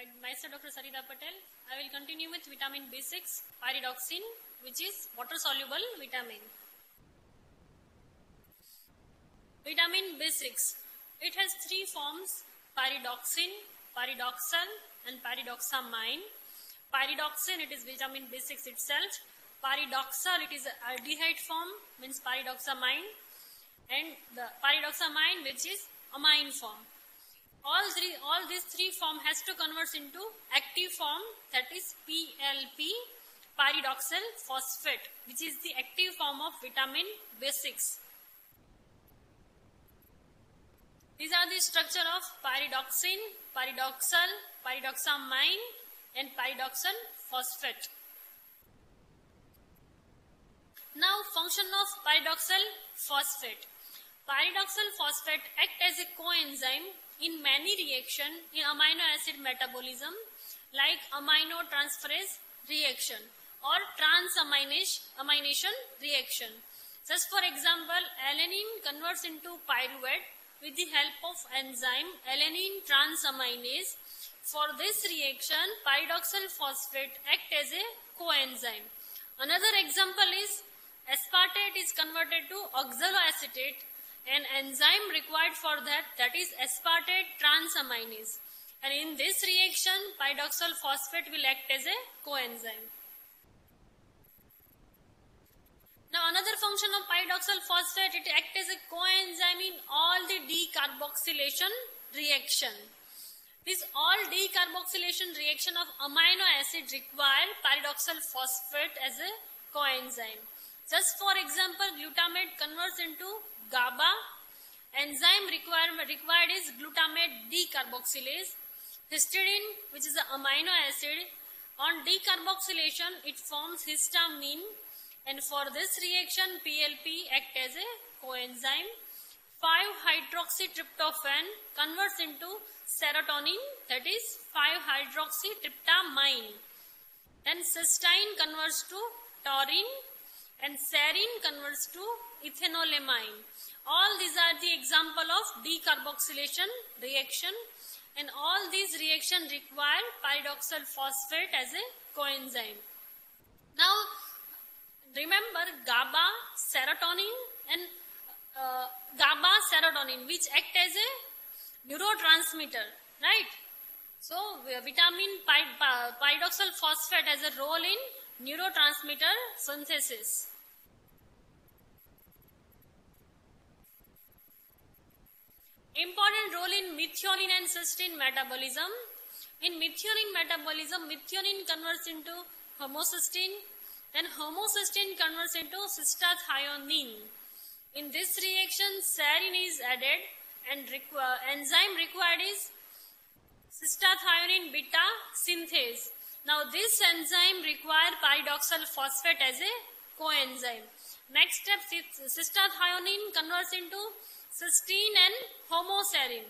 Myself Dr. Sarita Patel. I will continue with vitamin B6, pyridoxine, which is water-soluble vitamin. Vitamin B6. It has three forms: pyridoxine, pyridoxal, and pyridoxamine. Pyridoxine, it is vitamin B6 itself. Pyridoxal, it is aldehyde form, means pyridoxamine, and the pyridoxamine, which is amine form. All these three form has to convert into active form, that is PLP, pyridoxal phosphate, which is the active form of vitamin B6. These are the structure of pyridoxine, pyridoxal, pyridoxamine, and pyridoxal phosphate. Now, function of pyridoxal phosphate. Pyridoxal phosphate act as a coenzyme in many reactions in amino acid metabolism, like aminotransferase reaction or transamination reaction. Just for example, alanine converts into pyruvate with the help of enzyme alanine transaminase. For this reaction, pyridoxal phosphate act as a coenzyme. Another example is aspartate is converted to oxaloacetate. An enzyme required for that is aspartate transaminase, and in this reaction pyridoxal phosphate will act as a coenzyme. Now another function of pyridoxal phosphate, it acts as a coenzyme in all the decarboxylation reaction. This all decarboxylation reaction of amino acid require pyridoxal phosphate as a coenzyme. Just for example, glutamate converts into GABA. Enzyme required is glutamate decarboxylase. Histidine, which is an amino acid, on decarboxylation it forms histamine, and for this reaction PLP act as a coenzyme. 5-hydroxytryptophan converts into serotonin, that is 5-hydroxytryptamine. Then cysteine converts to taurine, and serine converts to ethanolamine. All these are the example of decarboxylation reaction, and all these reactions require pyridoxal phosphate as a coenzyme. Now remember GABA, serotonin, and GABA, serotonin, which act as a neurotransmitter, right? So vitamin pyridoxal phosphate has a role in neurotransmitter synthesis. Important role in methionine and cysteine metabolism. In methionine metabolism, methionine converts into homocysteine, then homocysteine converts into cystathionine. In this reaction, serine is added, and enzyme required is cystathionine beta synthase. Now this enzyme requires pyridoxal phosphate as a coenzyme. Next step, cystathionine converts into cysteine and homoserine.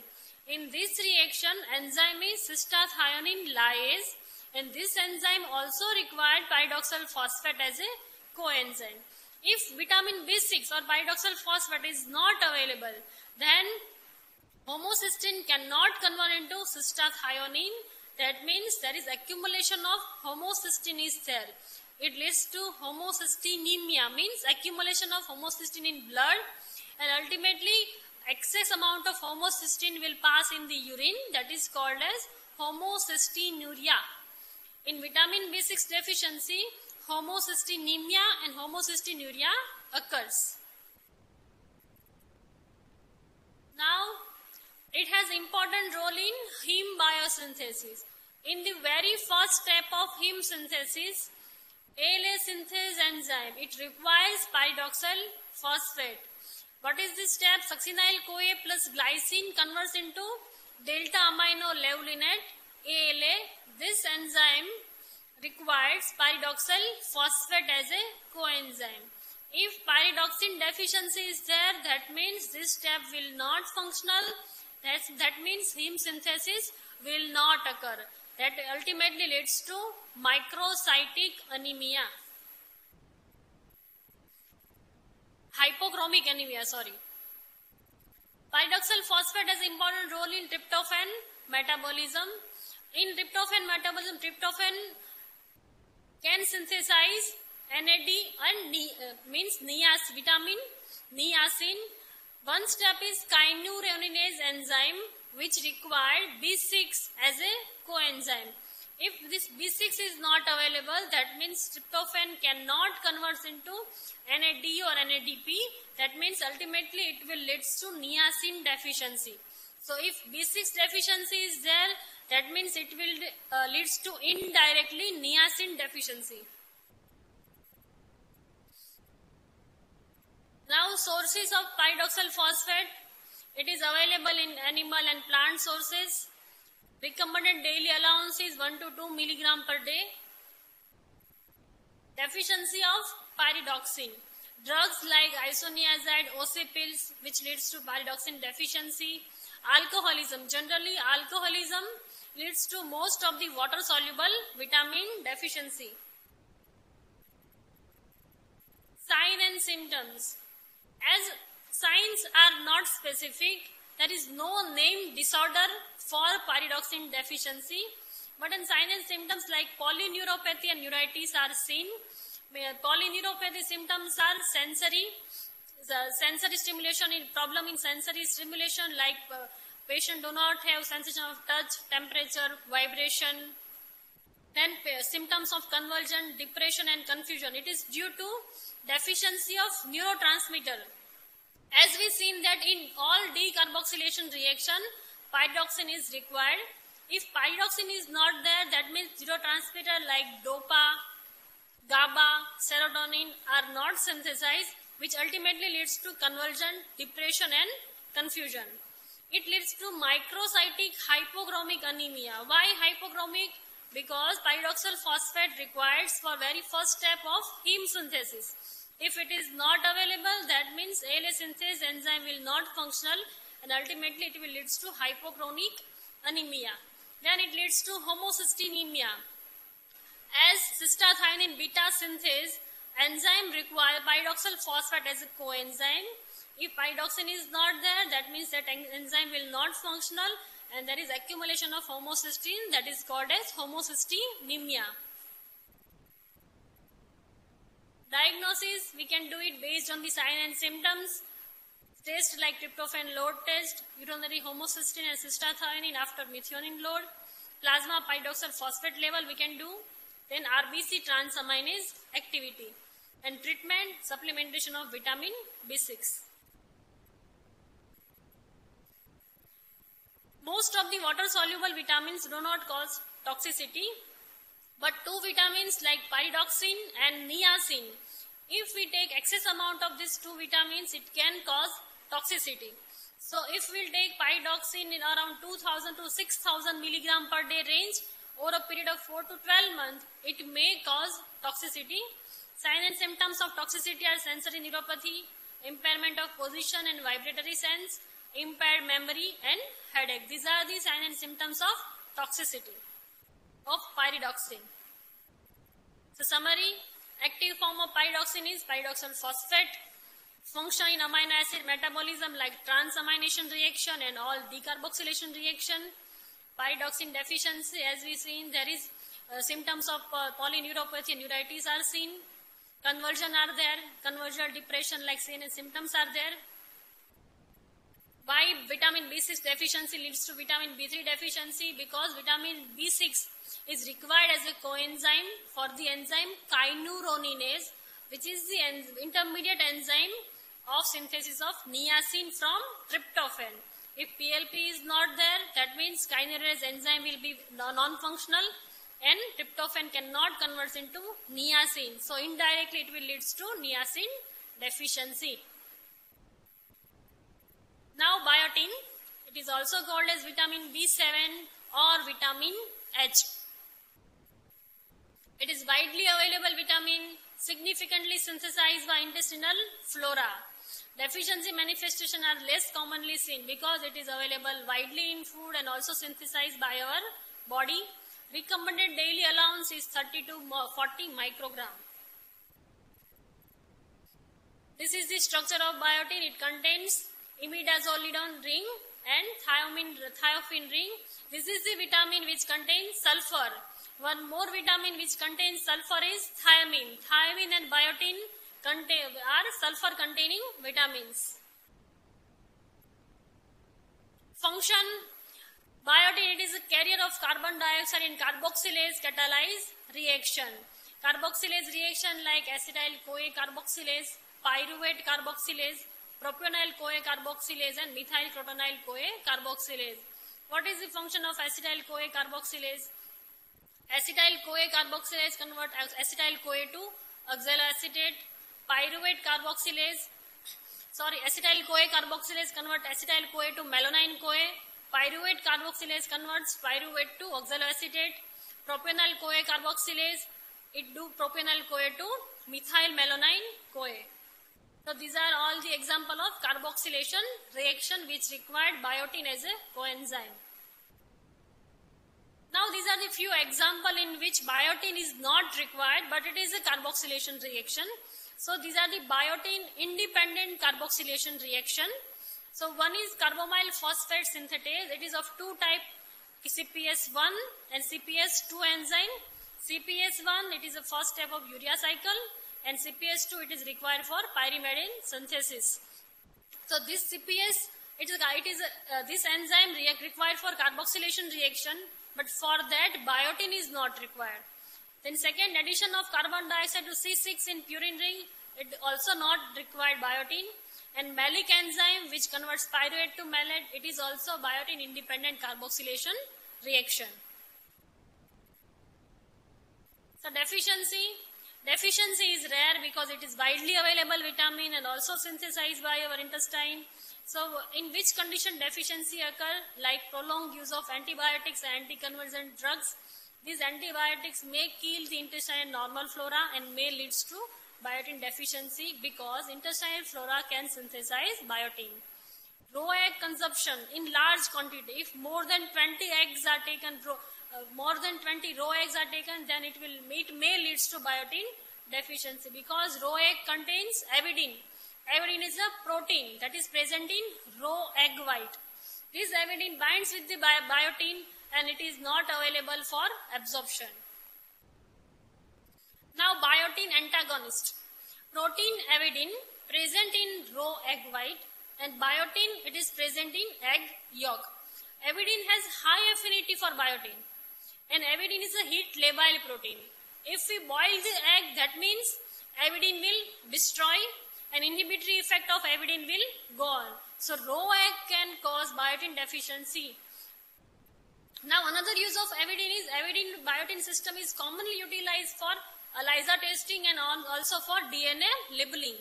In this reaction, enzyme is cystathionine lyase, and this enzyme also required pyridoxal phosphate as a coenzyme. If vitamin B6 or pyridoxal phosphate is not available, then homocysteine cannot convert into cystathionine. That means there is accumulation of homocysteine is there. It leads to homocysteinemia, means accumulation of homocysteine in blood, and ultimately excess amount of homocysteine will pass in the urine, that is called as homocysteinuria. In vitamin B6 deficiency, homocysteinemia and homocysteinuria occurs. Now it has important role in heme biosynthesis. In the very first step of heme synthesis, ALA synthase enzyme, it requires pyridoxal phosphate. What is this step? Succinyl-CoA plus glycine converts into delta amino levulinate, ALA. This enzyme requires pyridoxal phosphate as a coenzyme. If pyridoxine deficiency is there, that means this step will not functional. That means heme synthesis will not occur. That ultimately leads to microcytic anemia. Hypochromic anemia, Pyridoxal phosphate has important role in tryptophan metabolism. In tryptophan metabolism, tryptophan can synthesize NAD and means vitamin niacin. One step is kynurenase enzyme, which required B6 as a coenzyme. If this B6 is not available, that means tryptophan cannot convert into NAD or NADP. That means ultimately it will lead to niacin deficiency. So if B6 deficiency is there, that means it will leads to indirectly niacin deficiency. Now sources of pyridoxal phosphate. It is available in animal and plant sources. Recommended daily allowance is 1 to 2 milligram per day. Deficiency of pyridoxine. Drugs like isoniazid, OC pills, which leads to pyridoxine deficiency. Alcoholism. Generally, alcoholism leads to most of the water-soluble vitamin deficiency. Sign and symptoms. As signs are not specific, there is no named disorder for pyridoxine deficiency, but in signs and symptoms like polyneuropathy and neuritis are seen. Polyneuropathy symptoms are sensory stimulation, problem in sensory stimulation, like patient do not have sensation of touch, temperature, vibration. Then symptoms of convulsion, depression and confusion. It is due to deficiency of neurotransmitter. As we seen that in all decarboxylation reaction, pyridoxine is required. If pyridoxine is not there, that means neurotransmitter like DOPA, GABA, serotonin are not synthesized, which ultimately leads to convulsion, depression and confusion. It leads to microcytic hypochromic anemia. Why hypochromic? Because pyridoxal phosphate requires for very first step of heme synthesis. If it is not available, that means ALA synthase enzyme will not functional and ultimately it will lead to hypochronic anemia. Then it leads to homocystinemia. As cystathionine beta synthase enzyme require pyridoxal phosphate as a coenzyme. If pyridoxine is not there, that means that enzyme will not functional and there is accumulation of homocysteine, that is called as homocystinemia. Diagnosis, we can do it based on the sign and symptoms. Test like tryptophan load test, urinary homocysteine and cystathionine after methionine load. Plasma pyridoxal phosphate level we can do. Then RBC transaminase activity. And treatment, supplementation of vitamin B6. Most of the water-soluble vitamins do not cause toxicity, but two vitamins like pyridoxine and niacin, if we take excess amount of these two vitamins, it can cause toxicity. So if we take pyridoxine in around 2000 to 6000 milligram per day range over a period of 4 to 12 months, it may cause toxicity. Signs and symptoms of toxicity are sensory neuropathy, impairment of position and vibratory sense, impaired memory and headache. These are the signs and symptoms of toxicity of pyridoxine. So summary, active form of pyridoxine is pyridoxal phosphate. Function in amino acid metabolism like transamination reaction and all decarboxylation reaction. Pyridoxine deficiency, as we seen, there is symptoms of polyneuropathy and neuritis are seen. Convulsion are there, convulsional depression like seen and symptoms are there. Why vitamin B6 deficiency leads to vitamin B3 deficiency? Because vitamin B6 is required as a coenzyme for the enzyme kynurenase, which is the intermediate enzyme of synthesis of niacin from tryptophan. If PLP is not there, that means kynurenase enzyme will be non-functional and tryptophan cannot convert into niacin. So indirectly it will lead to niacin deficiency. Now biotin, it is also called as vitamin B7 or vitamin H. It is widely available vitamin, significantly synthesized by intestinal flora. Deficiency manifestation are less commonly seen because it is available widely in food and also synthesized by our body. Recommended daily allowance is 30 to 40 microgram. This is the structure of biotin. It contains imidazolidine ring and thiophene ring. This is the vitamin which contains sulfur. One more vitamin which contains sulfur is thiamine. Thiamine and biotin are sulfur containing vitamins. Function: biotin, it is a carrier of carbon dioxide in carboxylase catalyze reaction. Carboxylase reaction like acetyl-CoA carboxylase, pyruvate carboxylase, propionyl-CoA carboxylase and methyl-crotonyl-CoA carboxylase. What is the function of acetyl-CoA carboxylase? Acetyl-CoA carboxylase convert acetyl-CoA to oxaloacetate. Pyruvate carboxylase, acetyl-CoA carboxylase convert acetyl-CoA to malonyl-CoA. Pyruvate carboxylase converts pyruvate to oxaloacetate. Propionyl-CoA carboxylase, it do propionyl-CoA to methyl-malonyl-CoA. So these are all the example of carboxylation reaction which required biotin as a coenzyme. Now these are the few example in which biotin is not required but it is a carboxylation reaction. So these are the biotin independent carboxylation reaction. So one is carbamyl phosphate synthetase. It is of two type, CPS1 and CPS2 enzyme. CPS1, it is the first step of urea cycle, and CPS2, it is required for pyrimidine synthesis. So this CPS, this enzyme required for carboxylation reaction, but for that biotin is not required. Then second, addition of carbon dioxide to C6 in purine ring, it also not required biotin. And malic enzyme which converts pyruvate to malate, it is also biotin independent carboxylation reaction. So deficiency is rare because it is widely available vitamin and also synthesized by our intestine. So in which condition deficiency occur? Like prolonged use of antibiotics and anti-convergent drugs. These antibiotics may kill the intestinal normal flora and may lead to biotin deficiency because intestinal flora can synthesize biotin. Raw egg consumption in large quantity. If more than 20 eggs are taken, more than 20 raw eggs are taken, then it may lead to biotin deficiency because raw egg contains avidin. Avidin is a protein that is present in raw egg white. This avidin binds with the biotin and it is not available for absorption. Now biotin antagonist. Protein avidin present in raw egg white and biotin it is present in egg yolk. Avidin has high affinity for biotin and avidin is a heat labile protein. If we boil the egg, that means avidin will destroy and inhibitory effect of avidin will go on. So raw egg can cause biotin deficiency. Now another use of avidin is avidin biotin system is commonly utilized for ELISA testing and also for DNA labeling.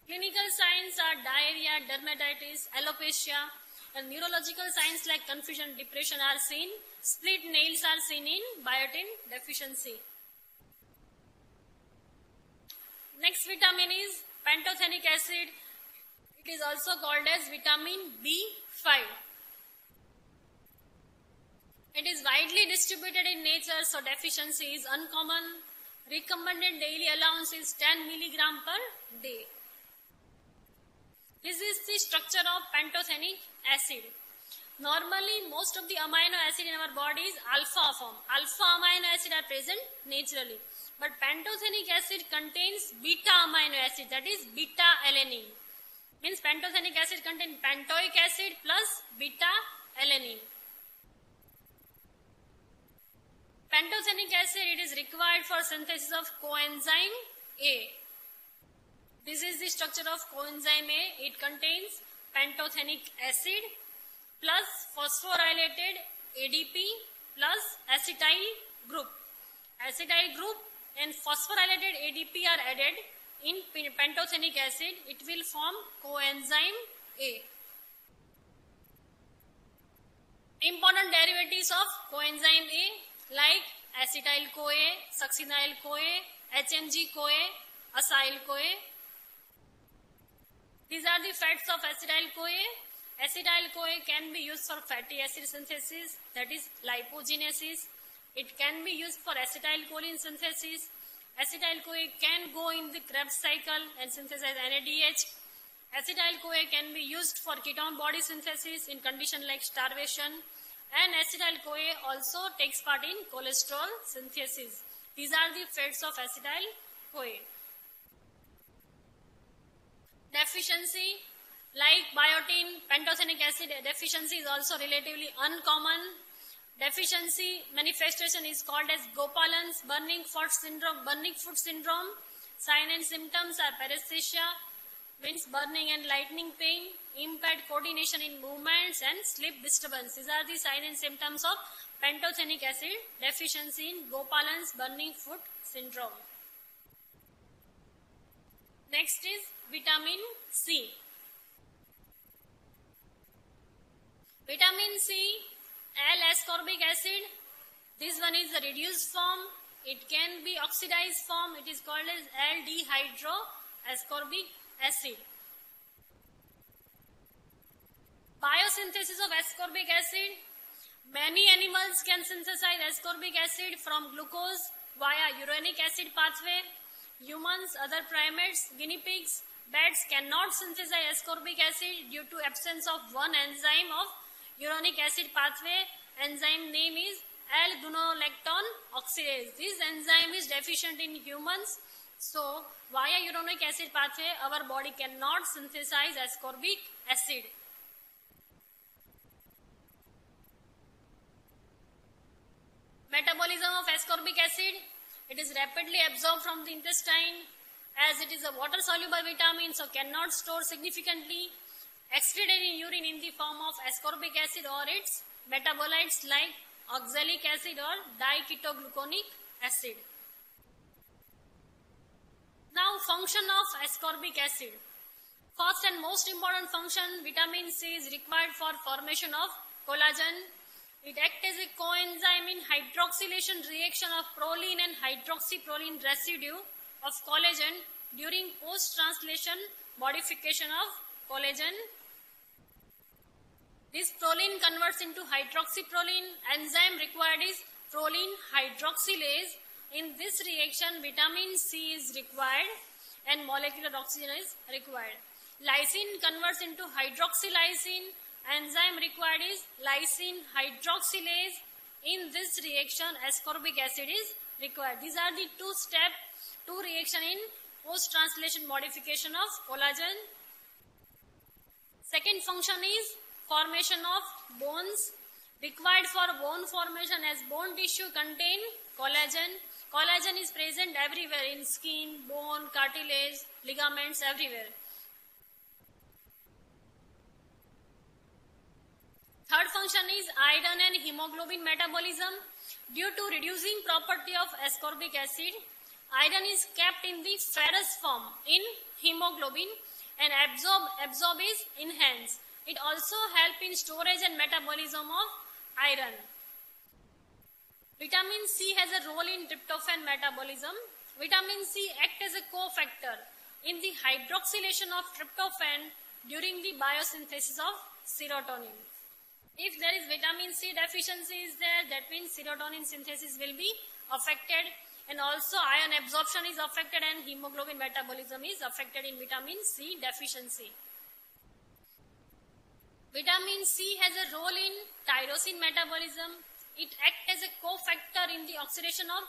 Clinical signs are diarrhea, dermatitis, alopecia, and neurological signs like confusion, depression are seen. Split nails are seen in biotin deficiency. Next vitamin is pantothenic acid. It is also called as vitamin B5. It is widely distributed in nature, so deficiency is uncommon. Recommended daily allowance is 10 mg per day. This is the structure of pantothenic acid. Normally, most of the amino acid in our body is alpha form. Alpha amino acid are present naturally. But pantothenic acid contains beta amino acid, that is beta alanine. Means pantothenic acid contains pantoic acid plus beta alanine. Pantothenic acid, it is required for synthesis of coenzyme A. This is the structure of coenzyme A. It contains pantothenic acid plus phosphorylated ADP plus acetyl group. Acetyl group and phosphorylated ADP are added in pantothenic acid. It will form coenzyme A. Important derivatives of coenzyme A like acetyl-CoA, succinyl-CoA, HMG-CoA, acyl-CoA. These are the fats of acetyl-CoA. Acetyl-CoA can be used for fatty acid synthesis, that is lipogenesis. It can be used for acetylcholine synthesis. Acetyl-CoA can go in the Krebs cycle and synthesize NADH. Acetyl-CoA can be used for ketone body synthesis in condition like starvation, and acetyl-CoA also takes part in cholesterol synthesis. These are the fates of acetyl-CoA. Deficiency like biotin, pantothenic acid deficiency is also relatively uncommon. Deficiency manifestation is called as Gopalan's burning foot syndrome. Sign and symptoms are paresthesia, means burning and lightning pain, impaired coordination in movements, and sleep disturbance. These are the sign and symptoms of pantothenic acid deficiency in Gopalan's burning foot syndrome. Next is vitamin C. Vitamin C, L-ascorbic acid. This one is the reduced form. It can be oxidized form. It is called as L-dehydroascorbic acid. Biosynthesis of ascorbic acid. Many animals can synthesize ascorbic acid from glucose via uronic acid pathway. Humans, other primates, guinea pigs, bats cannot synthesize ascorbic acid due to absence of one enzyme of uronic acid pathway. Enzyme name is L-guanolactone oxidase. This enzyme is deficient in humans. So, via uronic acid pathway, our body cannot synthesize ascorbic acid. Metabolism of ascorbic acid. It is rapidly absorbed from the intestine. As it is a water-soluble vitamin, so cannot store significantly. Excreted in urine in the form of ascorbic acid or its metabolites like oxalic acid or diketogluconic acid. Now, function of ascorbic acid. First and most important function, vitamin C is required for formation of collagen. It acts as a coenzyme in hydroxylation reaction of proline and hydroxyproline residue of collagen during post-translation modification of collagen. This proline converts into hydroxyproline. Enzyme required is proline hydroxylase. In this reaction, vitamin C is required and molecular oxygen is required. Lysine converts into hydroxylysine. Enzyme required is lysine hydroxylase. In this reaction, ascorbic acid is required. These are the two reaction in post-translation modification of collagen. Second function is formation of bones. Required for bone formation, as bone tissue contain collagen. Collagen is present everywhere in skin, bone, cartilage, ligaments, everywhere. Third function is iron and hemoglobin metabolism. Due to reducing property of ascorbic acid, iron is kept in the ferrous form in hemoglobin and absorb is enhanced. It also helps in storage and metabolism of iron. Vitamin C has a role in tryptophan metabolism. Vitamin C acts as a cofactor in the hydroxylation of tryptophan during the biosynthesis of serotonin. If there is vitamin C deficiency is there, that means serotonin synthesis will be affected, and also iron absorption is affected and hemoglobin metabolism is affected in vitamin C deficiency. Vitamin C has a role in tyrosine metabolism. It acts as a cofactor in the oxidation of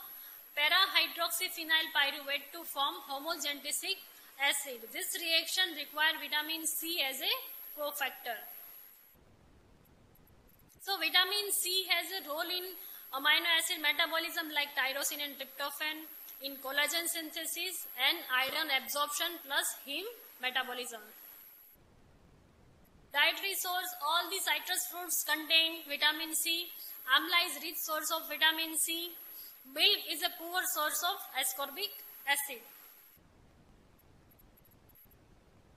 para-hydroxyphenyl pyruvate to form homogenesic acid. This reaction requires vitamin C as a cofactor. So, vitamin C has a role in amino acid metabolism like tyrosine and tryptophan, in collagen synthesis and iron absorption plus heme metabolism. Dietary source, all the citrus fruits contain vitamin C. Amla is rich source of vitamin C. Milk is a poor source of ascorbic acid.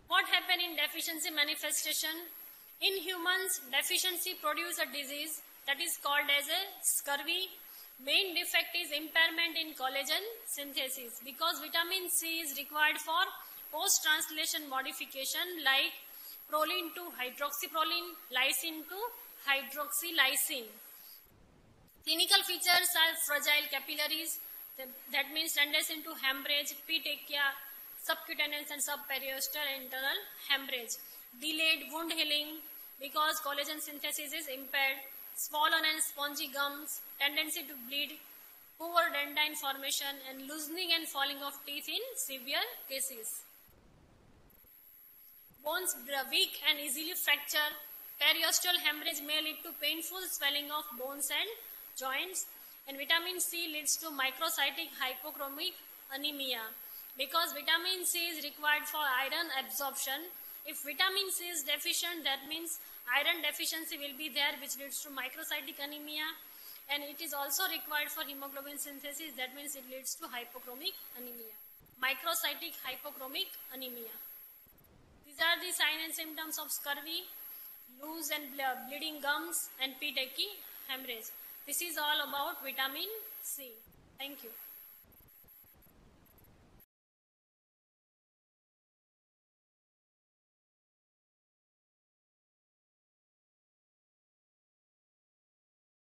What happens in deficiency manifestation? In humans, deficiency produces a disease that is called as a scurvy. Main defect is impairment in collagen synthesis because vitamin C is required for post-translation modification like proline to hydroxyproline, lysine to hydroxylysine. Clinical features are fragile capillaries, that means tendency to hemorrhage, petechia, subcutaneous and subperiosteal internal hemorrhage, delayed wound healing because collagen synthesis is impaired, swollen and spongy gums, tendency to bleed, poor dentine formation, and loosening and falling of teeth in severe cases. Bones weak and easily fracture. Periosteal hemorrhage may lead to painful swelling of bones and joints. And vitamin C leads to microcytic hypochromic anemia because vitamin C is required for iron absorption. If vitamin C is deficient, that means iron deficiency will be there, which leads to microcytic anemia. And it is also required for hemoglobin synthesis, that means it leads to hypochromic anemia. Microcytic hypochromic anemia. These are the signs and symptoms of scurvy, loose and bleeding gums, and P. Dickey hemorrhage. This is all about vitamin C. Thank you.